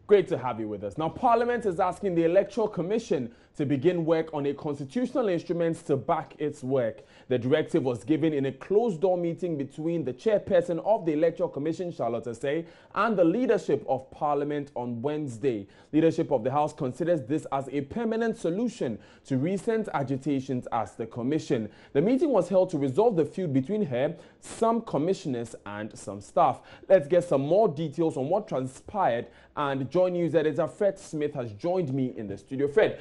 Great to have you with us. Now, Parliament is asking the Electoral Commission to begin work on a constitutional instrument to back its work. The directive was given in a closed-door meeting between the chairperson of the Electoral Commission, Charlotte Osei, and the leadership of Parliament on Wednesday. Leadership of the House considers this as a permanent solution to recent agitations as the Commission. The meeting was held to resolve the feud between her, some commissioners, and some staff. Let's get some more details on what transpired, and Joy News editor Fred Smith has joined me in the studio. Fred,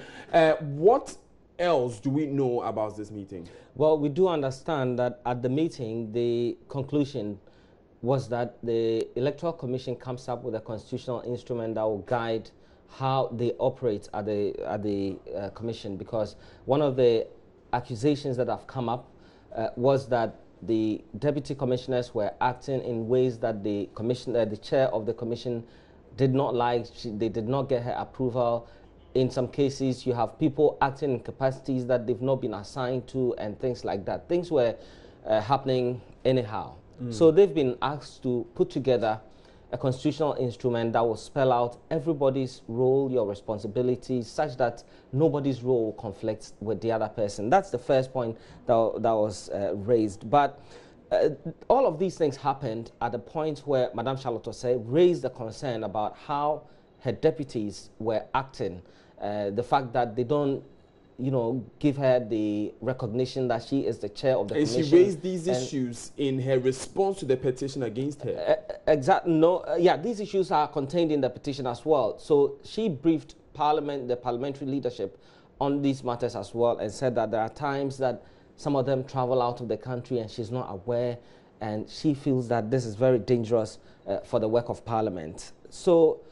what else do we know about this meeting? Well, we do understand that at the meeting, the conclusion was that the Electoral Commission comes up with a constitutional instrument that will guide how they operate at the Commission, because one of the accusations that have come up was that the deputy commissioners were acting in ways that the chair of the Commission did not like. They did not get her approval. In some cases, you have people acting in capacities that they've not been assigned to and things like that. Things were happening anyhow. So they've been asked to put together a constitutional instrument that will spell out everybody's role, your responsibilities, such that nobody's role conflicts with the other person. That's the first point that was raised. But all of these things happened at a point where Madame Charlotte Osei raised a concern about how her deputies were acting. The fact that they don't, give her the recognition that she is the chair of the commission. And she raised these issues in her response to the petition against her. Exactly. No. Yeah, these issues are contained in the petition as well. So she briefed Parliament, the parliamentary leadership, on these matters as well, and said that there are times that some of them travel out of the country and she's not aware, and she feels that this is very dangerous for the work of Parliament. So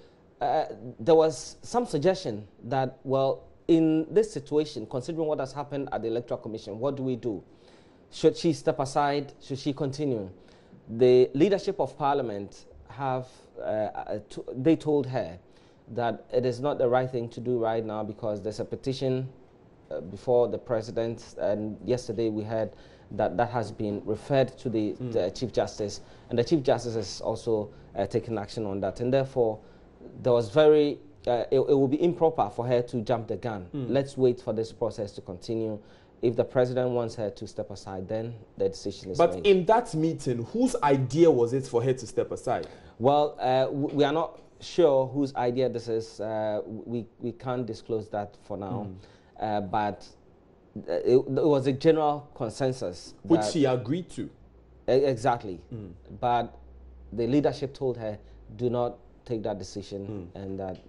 there was some suggestion that, well, in this situation, considering what has happened at the Electoral Commission, what do we do? Should she step aside? Should she continue? The leadership of Parliament they told her that it is not the right thing to do right now because there's a petition before the President, and yesterday we heard that that has been referred to the Chief Justice, and the Chief Justice has also taken action on that, and therefore there was it will be improper for her to jump the gun. Let's wait for this process to continue. If the President wants her to step aside, then the decision is made. But in that meeting, whose idea was it for her to step aside? Well, we are not sure whose idea this is. We can't disclose that for now. But it was a general consensus. Which she agreed to. Exactly. But the leadership told her, do not take that decision, and that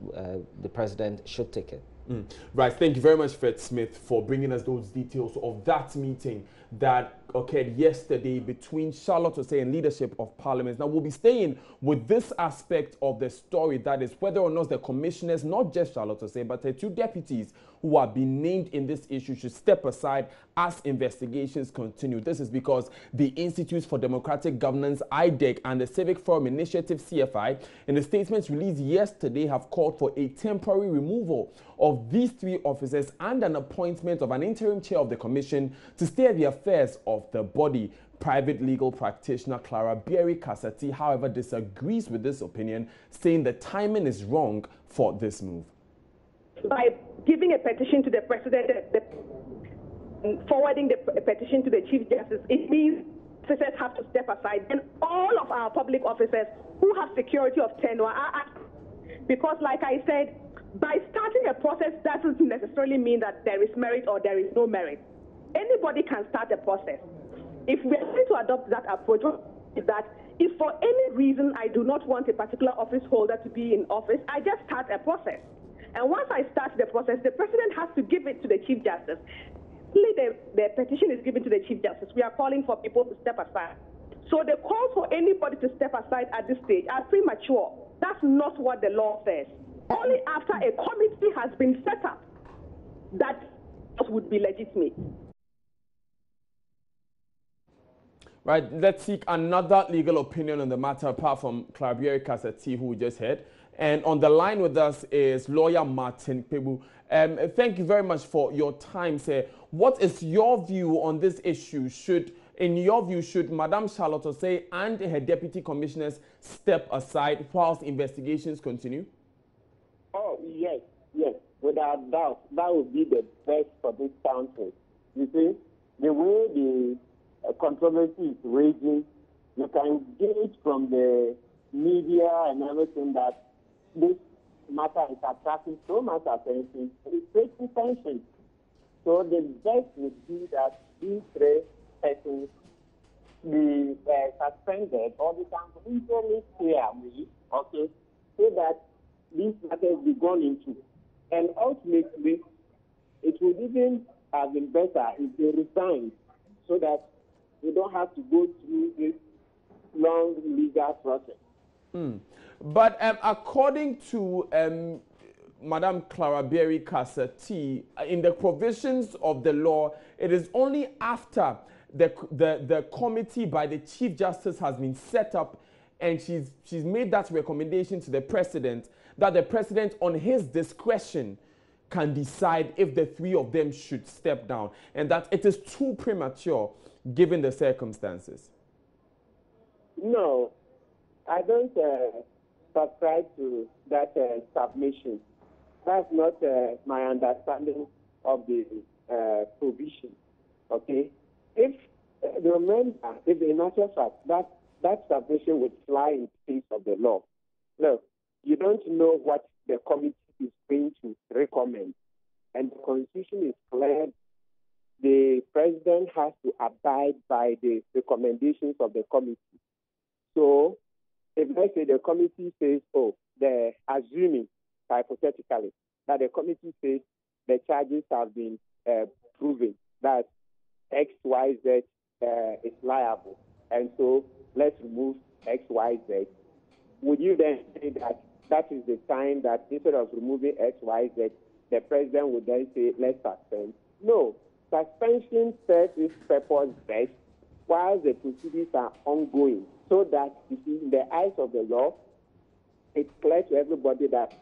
the President should take it. Right. Thank you very much, Fred Smith, for bringing us those details of that meeting that occurred yesterday between Charlotte Osei and leadership of Parliament. Now, we'll be staying with this aspect of the story, that is whether or not the commissioners, not just Charlotte Osei, but the two deputies who are being named in this issue should step aside as investigations continue. This is because the Institute for Democratic Governance, IDEC, and the Civic Forum Initiative, CFI, in the statements released yesterday have called for a temporary removal of these three officers and an appointment of an interim chair of the commission to steer the affairs of the body. Private legal practitioner Clara Berry Kasati, however, disagrees with this opinion, saying the timing is wrong for this move. By giving a petition to the President, forwarding the petition to the Chief Justice, it means officers have to step aside. And all of our public officers who have security of tenure are, because like I said, by starting a process doesn't necessarily mean that there is merit or there is no merit. Anybody can start a process. If we're going to adopt that approach, is that if for any reason I do not want a particular office holder to be in office, I just start a process. And once I start the process, the President has to give it to the Chief Justice. The petition is given to the Chief Justice. We are calling for people to step aside. So the calls for anybody to step aside at this stage are premature. That's not what the law says. Only after a committee has been set up that would be legitimate. Right, let's seek another legal opinion on the matter apart from Clara Berry Kasati, who we just heard. And on the line with us is lawyer Martin Pebu. Thank you very much for your time, sir. What is your view on this issue? In your view, should Madame Charlotte Osei and her deputy commissioners step aside whilst investigations continue? yes, yes, without doubt, that would be the best for this country. You see, the way the controversy is raging, you can gauge from the media and everything that this matter is attracting so much attention. It's taking attention. So the best would be that these three persons be suspended or they can easily stay away, okay, so that these matters be gone into. And ultimately, it would even have been better if they resigned so that we don't have to go through this long legal process. But according to Madam Clara Berry Kasati, in the provisions of the law, it is only after the committee by the Chief Justice has been set up and she's made that recommendation to the President that the President, on his discretion, can decide if the three of them should step down, and that it is too premature given the circumstances. No, I don't subscribe to that submission. That's not my understanding of the provision. Okay? If remember, if in actual fact that submission would fly in the face of the law. Look, you don't know what the committee is going to recommend, and the Constitution is clear. The President has to abide by the recommendations of the committee. So, if let's say the committee says, oh, they're assuming, hypothetically, that the committee says the charges have been proven, that X, Y, Z is liable, and so let's remove X, Y, Z. Would you then say that that is the time that instead of removing X, Y, Z, the President would then say, let's suspend? No. Suspension serves its purpose best while the proceedings are ongoing, so that, you see, in the eyes of the law, it's clear to everybody that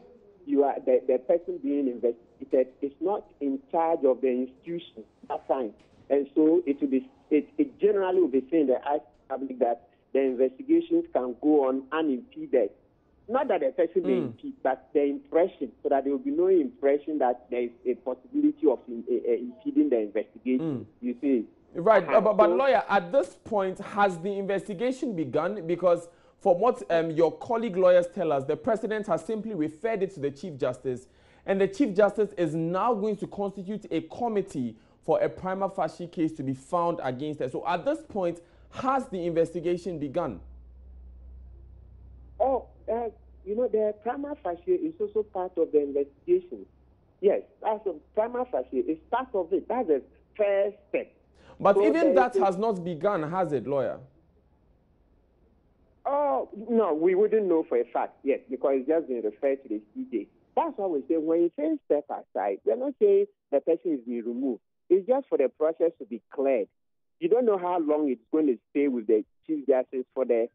you are the person being investigated is not in charge of the institution at that time. And so it generally will be seen in the eyes of the public that the investigations can go on unimpeded. Not that the person may impede, but the impression, so that there will be no impression that there is a possibility of impeding the investigation. You see? Right, but lawyer, at this point, has the investigation begun? Because from what your colleague lawyers tell us, the President has simply referred it to the Chief Justice, and the Chief Justice is now going to constitute a committee for a prima facie case to be found against her. So at this point, has the investigation begun? Oh, the prima facie is also part of the investigation. Yes, that's a prima facie. It's part of it. That's the first step. But so even that has not begun, has it, lawyer? Oh, no, we wouldn't know for a fact yet because it's just been referred to the CJ. That's why we say when you say step aside, we're not saying the person is being removed. It's just for the process to be cleared. You don't know how long it's going to stay with the Chief Justice for the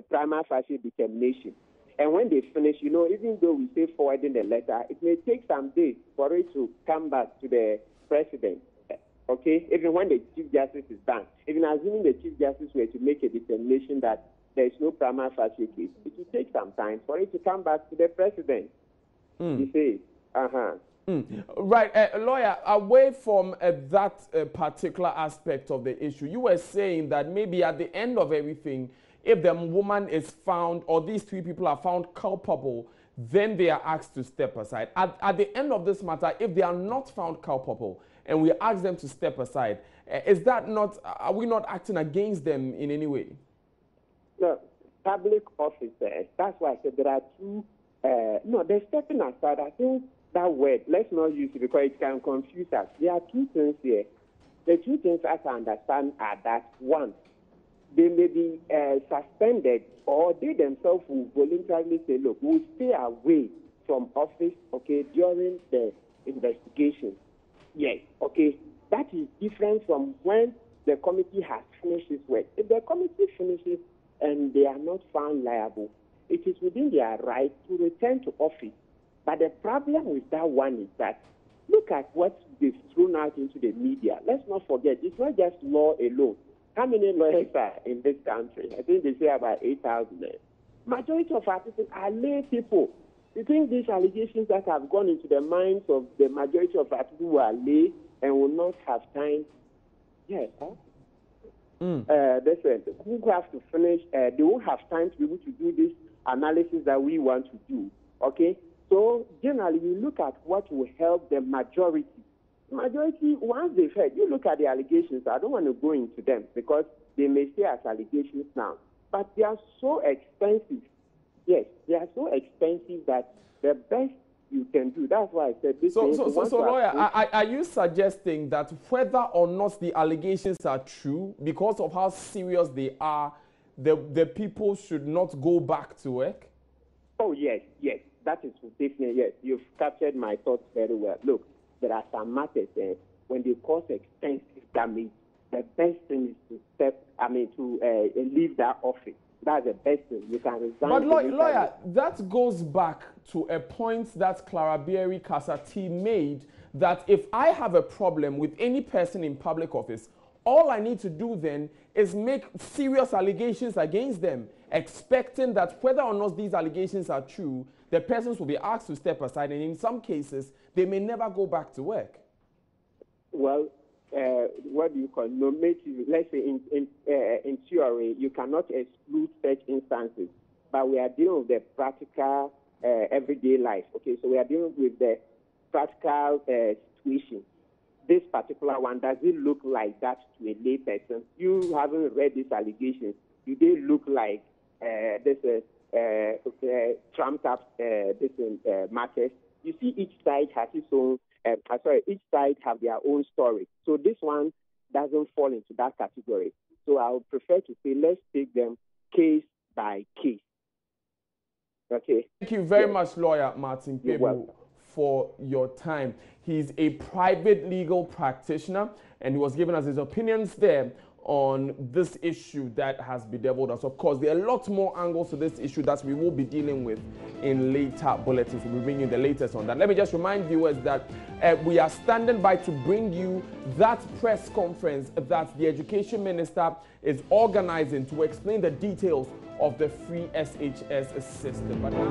prima facie determination. And when they finish, even though we say forwarding the letter, it may take some days for it to come back to the President. Okay? Even when the Chief Justice is done. Even assuming the Chief Justice were to make a determination that there is no prima facie case, it will take some time for it to come back to the President. You see? Right. Lawyer, away from that particular aspect of the issue, you were saying that maybe at the end of everything, if the woman is found or these three people are found culpable, then they are asked to step aside. At the end of this matter, if they are not found culpable and we ask them to step aside, is that not, are we not acting against them in any way? No, public officers, that's why I said there are two, they're stepping aside. I think that word, let's not use it because it can confuse us. There are two things here. The two things as I understand are that, one, they may be suspended or they themselves will voluntarily say, look, we'll stay away from office, okay, during the investigation. Yes, okay. That is different from when the committee has finished its work. If the committee finishes and they are not found liable, it is within their right to return to office. But the problem with that one is that, look at what they've thrown out into the media. Let's not forget, it's not just law alone. How many lawyers are in this country? I think they say about 8,000. Majority of our people are lay people. You think these allegations that have gone into the minds of the majority of our people who are lay and will not have time? Yes, huh? Listen, who have to finish, they won't have time to be able to do this analysis that we want to do, okay? So generally, you look at what will help the majority. Majority, once they've heard, you look at the allegations. I don't want to go into them because they may say as allegations now, but they are so expensive. Yes, they are so expensive that the best you can do. That's why I said this. So lawyer, are you suggesting that whether or not the allegations are true, because of how serious they are, the people should not go back to work? Oh, yes, that is definitely, yes. You've captured my thoughts very well. Look, there are some matters when they cause extensive damage, the best thing is to leave that office. That's the best thing. You can resign. But lawyer, that goes back to a point that Clara Berry Kasati made, that if I have a problem with any person in public office, all I need to do then is make serious allegations against them, expecting that whether or not these allegations are true, the persons will be asked to step aside, and in some cases, they may never go back to work. Well, what do you call normative? Let's say in theory, you cannot exclude such instances, but we are dealing with the practical everyday life. Okay, so we are dealing with the practical situation. This particular one, does it look like that to a lay person? You haven't read these allegations. Do they look like this trumped up matters? You see, each side has its own. Each side have their own story. So this one doesn't fall into that category. So I would prefer to say let's take them case by case. Okay. Thank you very much, Lawyer Martin Pebu, for your time. He's a private legal practitioner, and he was giving us his opinions there on this issue that has bedeviled us. Of course, there are a lot more angles to this issue that we will be dealing with in later bulletins. We'll be bringing the latest on that. Let me just remind viewers that we are standing by to bring you that press conference that the Education Minister is organizing to explain the details of the free SHS system. But now